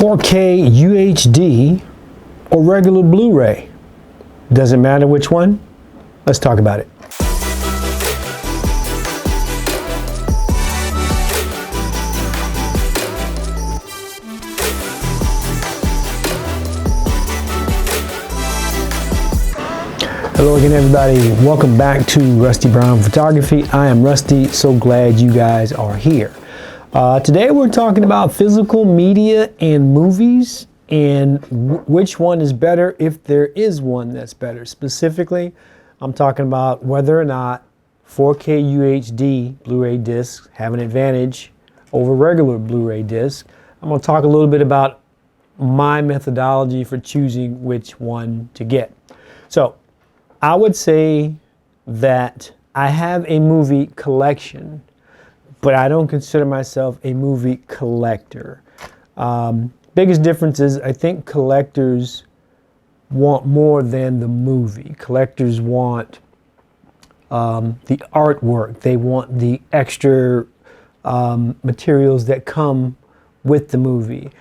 4K UHD or regular Blu-ray? Doesn't matter which one. Let's talk about it. Hello again, everybody. Welcome back to Rusty Brown Photography. I am Rusty. So glad you guys are here. Today we're talking about physical media and movies and which one is better, if there is one that's better. Specifically, I'm talking about whether or not 4K UHD Blu-ray discs have an advantage over regular Blu-ray discs. I'm going to talk a little bit about my methodology for choosing which one to get. So I would say that I have a movie collection, but I don't consider myself a movie collector. Biggest difference is I think collectors want more than the movie. Collectors want the artwork. They want the extra materials that come with the movie.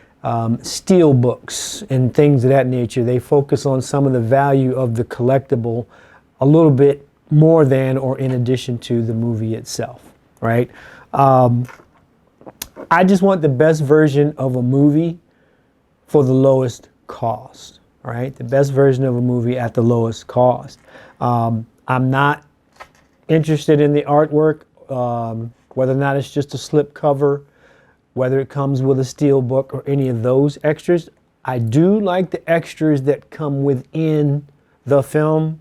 Steel books and things of that nature. They focus on some of the value of the collectible a little bit more than or in addition to the movie itself, right? I just want the best version of a movie for the lowest cost, right? The best version of a movie at the lowest cost. I'm not interested in the artwork, whether or not it's just a slip cover, whether it comes with a steel book or any of those extras. I do like the extras that come within the film.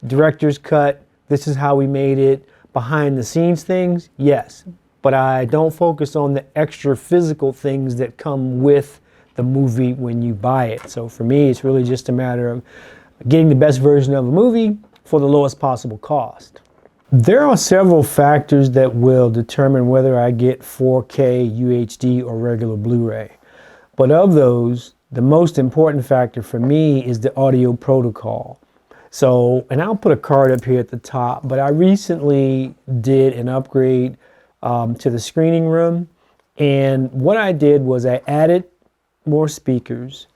Director's cut, this is how we made it, behind the scenes things, yes. But I don't focus on the extra physical things that come with the movie when you buy it. So for me, it's really just a matter of getting the best version of a movie for the lowest possible cost. There are several factors that will determine whether I get 4K UHD or regular Blu-ray. But of those, the most important factor for me is the audio protocol. So, and I'll put a card up here at the top, but I recently did an upgrade to the screening room. And what I did was I added more speakers.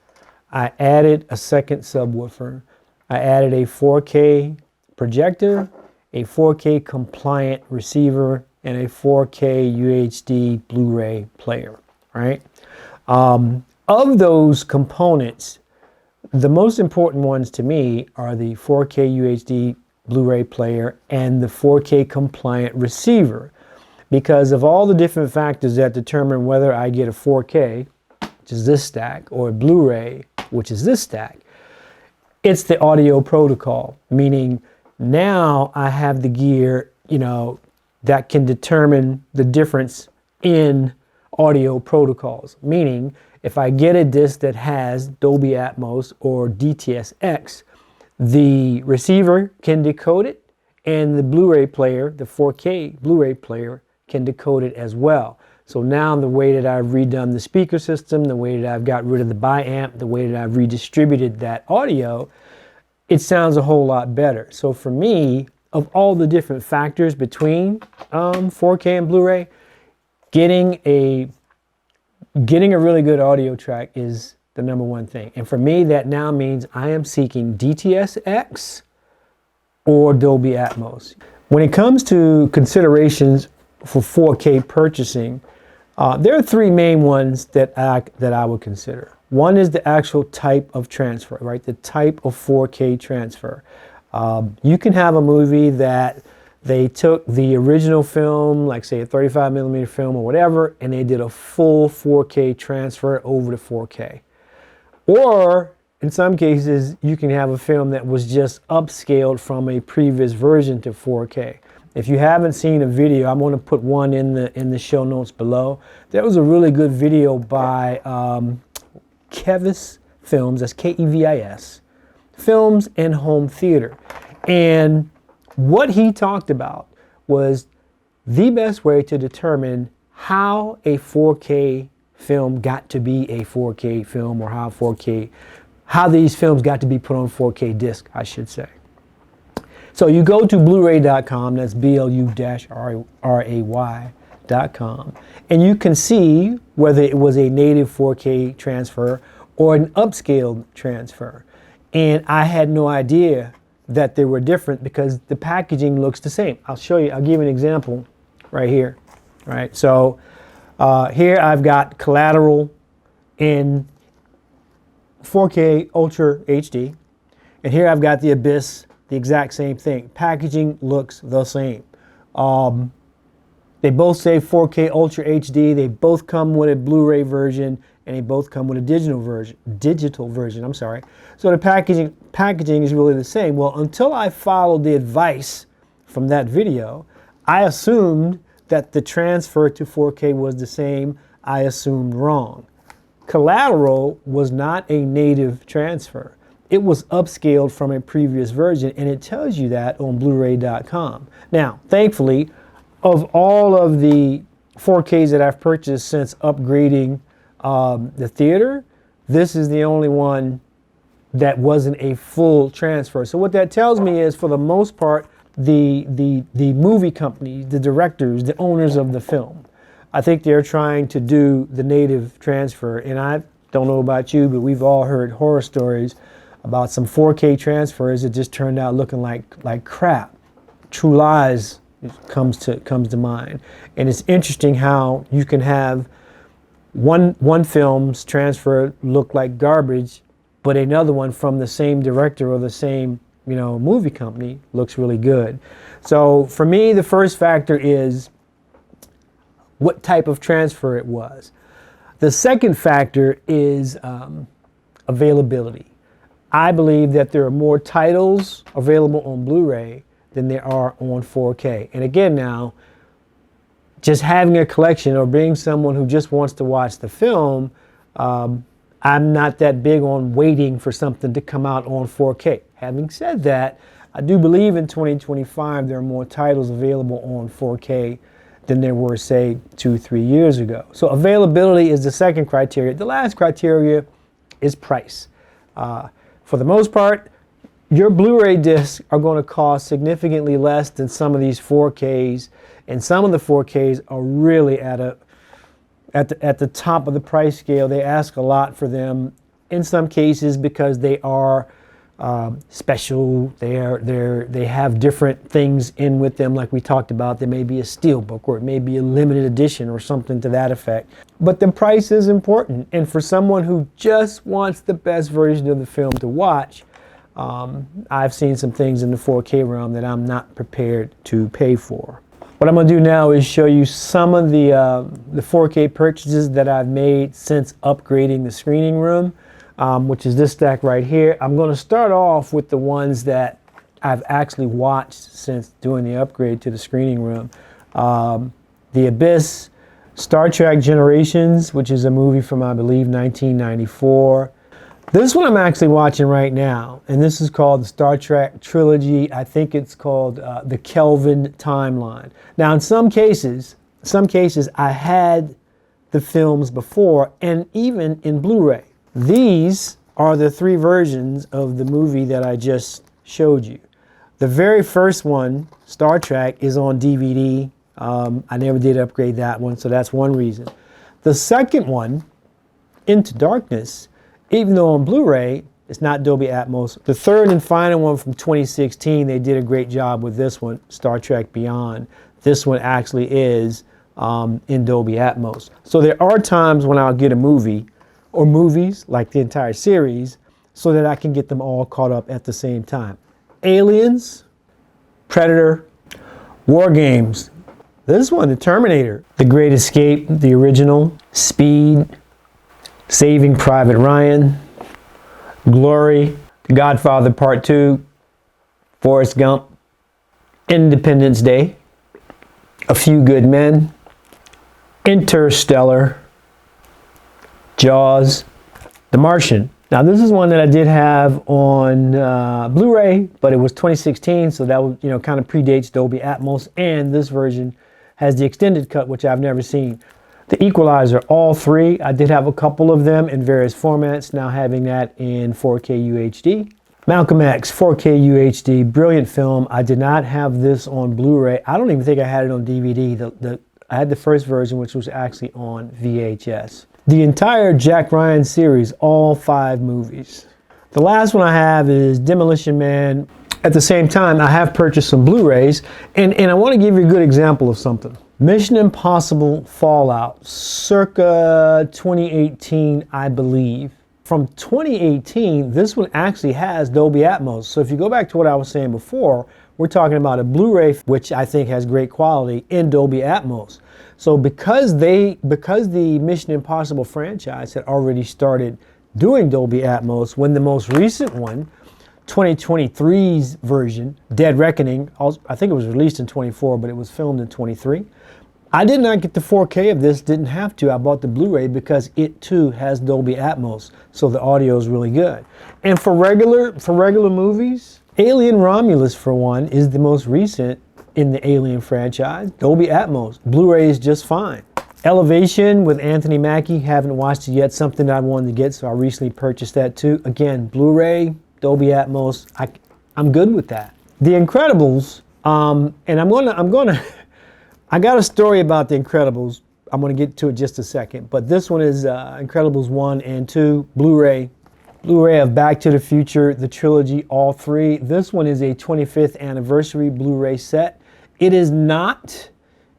I added a second subwoofer. I added a 4K projector, a 4K compliant receiver, and a 4K UHD Blu-ray player, right? Of those components, the most important ones to me are the 4K UHD Blu-ray player and the 4K compliant receiver, because of all the different factors that determine whether I get a 4K, which is this stack, or a Blu-ray, which is this stack. It's the audio protocol, meaning now I have the gear, that can determine the difference in audio protocols. Meaning, if I get a disc that has Dolby Atmos or DTS:X, the receiver can decode it, and the Blu-ray player, the 4K Blu-ray player, can decode it as well. So now the way that I've redone the speaker system, the way that I've got rid of the biamp, the way that I've redistributed that audio, it sounds a whole lot better. So for me, of all the different factors between 4K and Blu-ray, getting a really good audio track is the number one thing. And for me, that now means I am seeking DTS:X or Dolby Atmos. When it comes to considerations for 4K purchasing, there are three main ones that I would consider. One is the actual type of transfer, right? The type of 4K transfer. You can have a movie that they took the original film, like say a 35 millimeter film or whatever, and they did a full 4K transfer over to 4K. Or in some cases, you can have a film that was just upscaled from a previous version to 4K. If you haven't seen a video, I'm going to put one in the show notes below. There was a really good video by Kevis Films, that's Kevis, Films and Home Theater. And what he talked about was the best way to determine how a 4K film got to be a 4K film, or how these films got to be put on 4K disc, I should say. So you go to Blu-ray.com, that's BLU-RAY, Blu-ray.com, and you can see whether it was a native 4K transfer or an upscaled transfer. And I had no idea that they were different because the packaging looks the same. I'll show you, I'll give you an example right here. Right, so here I've got Collateral in 4K Ultra HD, and here I've got The Abyss, the exact same thing. Packaging looks the same. They both say 4K Ultra HD. They both come with a Blu-ray version, and they both come with a digital version. I'm sorry. So the packaging is really the same. Well, until I followed the advice from that video, I assumed that the transfer to 4K was the same. I assumed wrong. Collateral was not a native transfer. It was upscaled from a previous version, and it tells you that on Blu-ray.com. Now, thankfully, of all of the 4Ks that I've purchased since upgrading the theater, this is the only one that wasn't a full transfer. So what that tells me is, for the most part, the movie companies, the directors, the owners of the film, I think they're trying to do the native transfer. And I don't know about you, but we've all heard horror stories about some 4K transfers that just turned out looking like crap. True Lies comes to mind. And it's interesting how you can have one film's transfer look like garbage, but another one from the same director or the same movie company looks really good. So for me, the first factor is what type of transfer it was. The second factor is availability. I believe that there are more titles available on Blu-ray than there are on 4K. And again now, just having a collection or being someone who just wants to watch the film, I'm not that big on waiting for something to come out on 4K. Having said that, I do believe in 2025 there are more titles available on 4K than there were, say, 2-3 years ago. So availability is the second criteria. The last criteria is price. For the most part, your Blu-ray discs are going to cost significantly less than some of these 4Ks, and some of the 4Ks are really at the top of the price scale. They ask a lot for them in some cases because they are special. They have different things in with them, like we talked about. There may be a steelbook, or it may be a limited edition or something to that effect. But the price is important, and for someone who just wants the best version of the film to watch, I've seen some things in the 4K realm that I'm not prepared to pay for. What I'm going to do now is show you some of the 4K purchases that I've made since upgrading the screening room, which is this stack right here. I'm going to start off with the ones that I've actually watched since doing the upgrade to the screening room. The Abyss, Star Trek Generations, which is a movie from, I believe, 1994. This one I'm actually watching right now, and this is called the Star Trek Trilogy. I think it's called the Kelvin Timeline. Now, in some cases, I had the films before, and even in Blu-ray. These are the 3 versions of the movie that I just showed you. The very first one, Star Trek, is on DVD. I never did upgrade that one, so that's one reason. The second one, Into Darkness, even though on Blu-ray, it's not Dolby Atmos. The third and final one from 2016, they did a great job with this one, Star Trek Beyond. This one actually is in Dolby Atmos. So there are times when I'll get a movie, or movies, like the entire series, so that I can get them all caught up at the same time. Aliens, Predator, War Games. This one, The Terminator, The Great Escape, the original, Speed, Saving Private Ryan, Glory, The Godfather Part 2, Forrest Gump, Independence Day, A Few Good Men, Interstellar, Jaws, The Martian. Now this is one that I did have on Blu-ray, but it was 2016, so that was, kind of predates Dolby Atmos, and this version has the extended cut, which I've never seen. The Equalizer, all 3. I did have a couple of them in various formats, now having that in 4K UHD. Malcolm X, 4K UHD, brilliant film. I did not have this on Blu-ray. I don't even think I had it on DVD. I had the first version, which was actually on VHS. The entire Jack Ryan series, all 5 movies. The last one I have is Demolition Man. At the same time, I have purchased some Blu-rays, and I want to give you a good example of something. Mission Impossible Fallout, circa 2018, I believe. From 2018, this one actually has Dolby Atmos. So if you go back to what I was saying before, we're talking about a Blu-ray, which I think has great quality in Dolby Atmos. So because the Mission Impossible franchise had already started doing Dolby Atmos, when the most recent one, 2023's version, Dead Reckoning, I think it was released in 24, but it was filmed in 23. I did not get the 4K of this, didn't have to. I bought the Blu-ray because it too has Dolby Atmos, so the audio is really good. And for regular movies, Alien Romulus, for one, is the most recent in the Alien franchise. Dolby Atmos. Blu-ray is just fine. Elevation with Anthony Mackie, haven't watched it yet, something that I wanted to get, so I recently purchased that too. Again, Blu-ray, Dolby Atmos, I'm good with that. The Incredibles, and I got a story about The Incredibles. I'm gonna get to it just a second, but this one is Incredibles 1 and 2, Blu-ray of Back to the Future, the trilogy, all 3. This one is a 25th anniversary Blu-ray set. It is not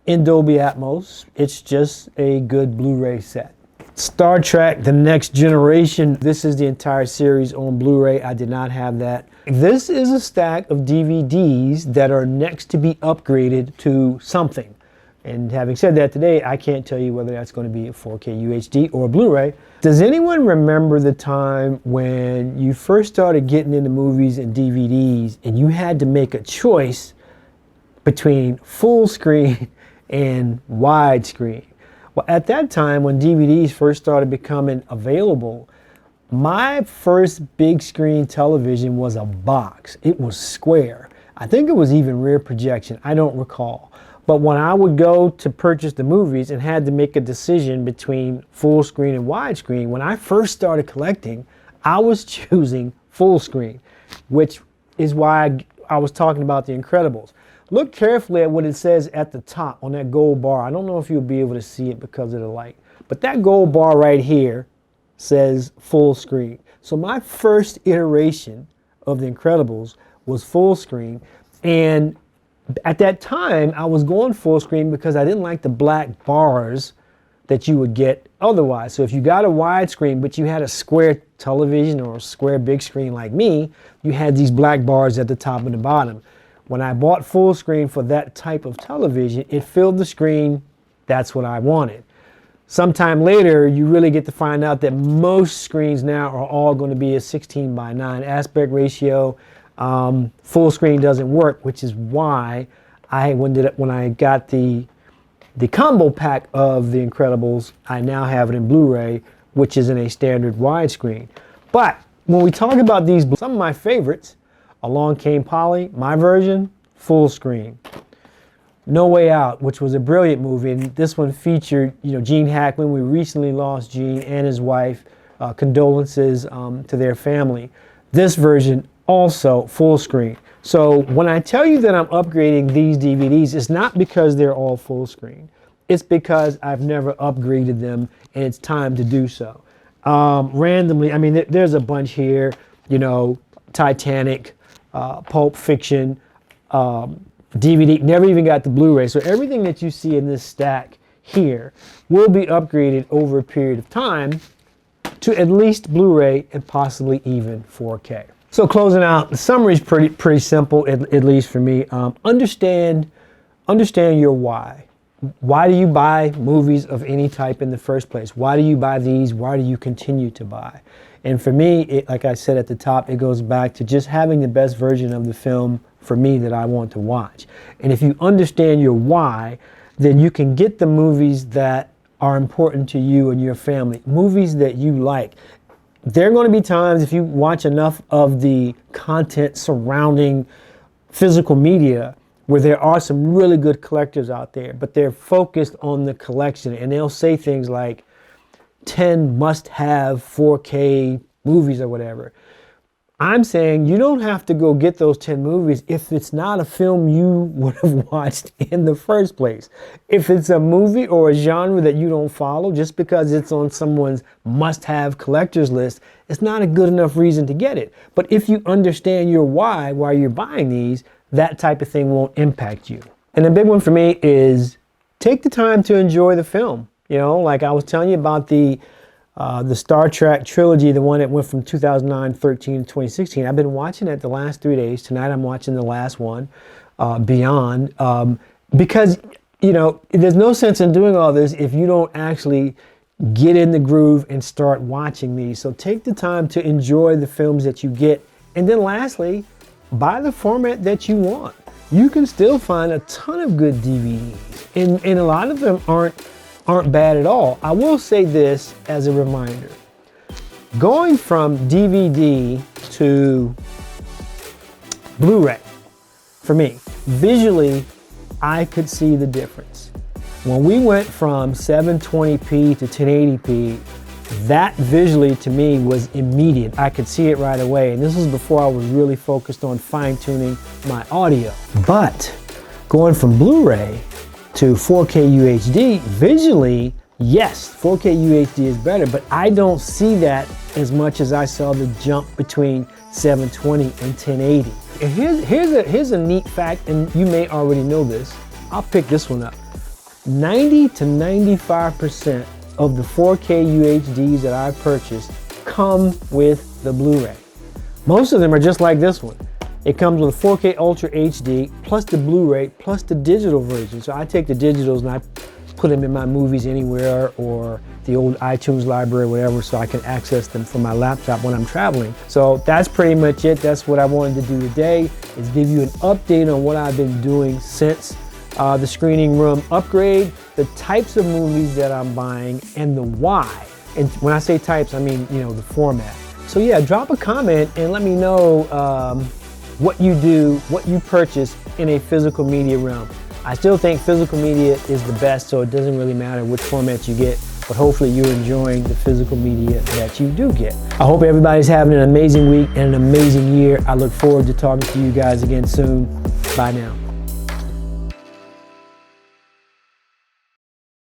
in Dolby Atmos, it's just a good Blu-ray set. Star Trek, The Next Generation, this is the entire series on Blu-ray. I did not have that. This is a stack of DVDs that are next to be upgraded to something. And having said that today, I can't tell you whether that's going to be a 4K UHD or a Blu-ray. Does anyone remember the time when you first started getting into movies and DVDs and you had to make a choice between full screen and widescreen? Well, at that time when DVDs first started becoming available, my first big screen television was a box. It was square. I think it was even rear projection. I don't recall. But when I would go to purchase the movies and had to make a decision between full screen and widescreen, when I first started collecting, I was choosing full screen, which is why I was talking about The Incredibles. Look carefully at what it says at the top on that gold bar. I don't know if you'll be able to see it because of the light, but that gold bar right here says full screen. So my first iteration of The Incredibles was full screen, and at that time I was going full screen because I didn't like the black bars that you would get otherwise. So if you got a widescreen but you had a square television or a square big screen like me, you had these black bars at the top and the bottom. When I bought full screen for that type of television, it filled the screen. That's what I wanted. Sometime later, you really get to find out that most screens now are all going to be a 16:9 aspect ratio. Full screen doesn't work, which is why when I got the combo pack of The Incredibles, I now have it in Blu-ray, which is in a standard widescreen. But when we talk about these, some of my favorites, Along Came Polly, my version, full screen. No Way Out, which was a brilliant movie, and this one featured, Gene Hackman. We recently lost Gene and his wife. Condolences to their family. This version also full screen. So when I tell you that I'm upgrading these DVDs, it's not because they're all full screen. It's because I've never upgraded them and it's time to do so. Randomly, there's a bunch here, Titanic, Pulp Fiction, DVD, never even got the Blu-ray. So everything that you see in this stack here will be upgraded over a period of time to at least Blu-ray and possibly even 4K. So closing out, the summary is pretty simple, at least for me. Understand your why. Why do you buy movies of any type in the first place? Why do you buy these? Why do you continue to buy? And for me, like I said at the top, it goes back to just having the best version of the film for me that I want to watch. And if you understand your why, then you can get the movies that are important to you and your family, movies that you like. There are going to be times, if you watch enough of the content surrounding physical media, where there are some really good collectors out there, but they're focused on the collection, and they'll say things like 10 must-have 4K movies or whatever. I'm saying you don't have to go get those 10 movies if it's not a film you would have watched in the first place. If it's a movie or a genre that you don't follow, just because it's on someone's must-have collector's list, it's not a good enough reason to get it. But if you understand your why you're buying these, that type of thing won't impact you. And the big one for me is take the time to enjoy the film. You know, like I was telling you about the Star Trek trilogy, the one that went from 2009, 13, to 2016. I've been watching it the last 3 days. Tonight I'm watching the last one, Beyond, because, you know, there's no sense in doing all this if you don't actually get in the groove and start watching these. So take the time to enjoy the films that you get. And then lastly, buy the format that you want. You can still find a ton of good DVDs, and a lot of them aren't bad at all. I will say this as a reminder. Going from DVD to Blu-ray, for me, visually, I could see the difference. When we went from 720p to 1080p, that visually to me was immediate. I could see it right away. And this was before I was really focused on fine-tuning my audio. But going from Blu-ray to 4K UHD, visually, yes, 4K UHD is better, but I don't see that as much as I saw the jump between 720 and 1080. And here's a neat fact, and you may already know this. I'll pick this one up. 90 to 95% of the 4K UHDs that I purchased come with the Blu-ray. Most of them are just like this one. It comes with a 4K Ultra HD, plus the Blu-ray, plus the digital version. So I take the digitals and I put them in my Movies Anywhere or the old iTunes library or whatever, so I can access them from my laptop when I'm traveling. So that's pretty much it. That's what I wanted to do today, is give you an update on what I've been doing since the screening room upgrade, the types of movies that I'm buying, and the why. And when I say types, I mean, you know, the format. So yeah, drop a comment and let me know what you do, what you purchase in a physical media realm. I still think physical media is the best, so it doesn't really matter which format you get, but hopefully you're enjoying the physical media that you do get. I hope everybody's having an amazing week and an amazing year. I look forward to talking to you guys again soon. Bye now.